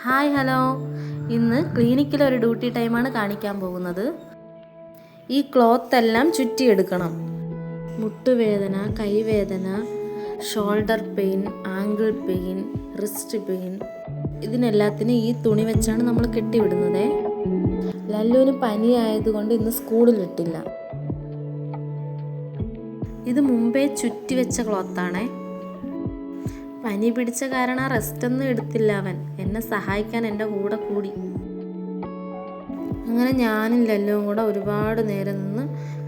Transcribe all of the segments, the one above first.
Hi hello, ഇന്ന് ക്ലിനിക്കിലൊരു duty ടൈമാണ് കാണിക്കാൻ പോകുന്നത്. ഈ ക്ലോത്ത് എല്ലാം ചുറ്റിയെടുക്കണം. മുട്ടുവേദന, കൈവേദന, shoulder pain, ankle pain, wrist pain, ഇതിനെല്ലാത്തിനും ഈ തുണി വെച്ചാണ് നമ്മൾ കെട്ടിവിടുന്നത്. ലല്ലുവിന് പനി ആയതുകൊണ്ട് ഇന്ന് സ്കൂളിൽ വിട്ടില്ല. ഇത് മുമ്പേ ചുറ്റി വെച്ച ക്ലോത്താണേ. പനി പിടിച്ച കാരണം റെസ്റ്റൊന്നും എടുത്തില്ല. അവൻ എന്നെ സഹായിക്കാൻ എൻ്റെ കൂടെ കൂടി. അങ്ങനെ ഞാനും ലല്ലുവും കൂടെ ഒരുപാട് നേരം നിന്ന്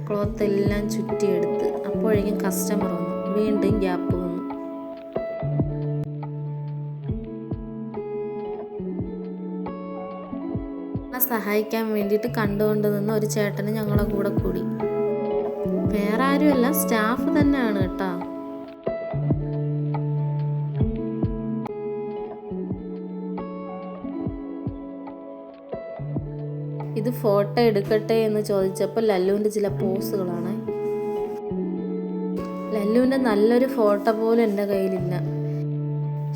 ക്ലോത്ത് എല്ലാം ചുറ്റിയെടുത്ത്. അപ്പോഴേക്കും കസ്റ്റമർ വന്നു. വീണ്ടും ഗ്യാപ്പ് വന്നു. സഹായിക്കാൻ വേണ്ടിയിട്ട് കണ്ടുകൊണ്ട് നിന്ന് ഒരു ചേട്ടന് ഞങ്ങളെ കൂടെ കൂടി. വേറെ ആരുമല്ല, സ്റ്റാഫ് തന്നെയാണ് കേട്ടോ. ഇത് ഫോട്ടോ എടുക്കട്ടെ എന്ന് ചോദിച്ചപ്പോൾ ലല്ലുവിൻ്റെ ചില പോസുകളാണ്. ലല്ലുവിൻ്റെ നല്ലൊരു ഫോട്ടോ പോലും എൻ്റെ കയ്യിലില്ല.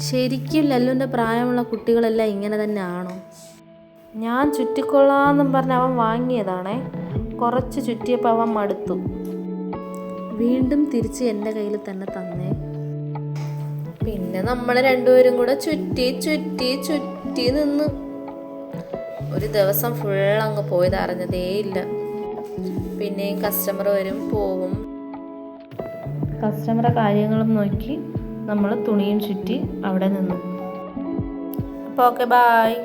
ശരിക്കും ലല്ലുവിൻ്റെ പ്രായമുള്ള കുട്ടികളെല്ലാം ഇങ്ങനെ തന്നെ ആണോ? ഞാൻ ചുറ്റിക്കൊള്ളാമെന്നും പറഞ്ഞ് അവൻ വാങ്ങിയതാണേ. കുറച്ച് ചുറ്റിയപ്പോൾ അവൻ മടുത്തു. വീണ്ടും തിരിച്ച് എൻ്റെ കയ്യിൽ തന്നെ തന്നേ. പിന്നെ നമ്മൾ രണ്ടുപേരും കൂടെ ചുറ്റി ചുറ്റി ചുറ്റി നിന്ന് ഒരു ദിവസം ഫുൾ അങ്ങ് പോയത് അറിഞ്ഞതേയില്ല. പിന്നെയും കസ്റ്റമർ വരും പോവും. കസ്റ്റമറെ കാര്യങ്ങളും നോക്കി നമ്മൾ തുണിയും ചുറ്റി അവിടെ നിന്നു. അപ്പോൾ ഓക്കെ, ബായ്.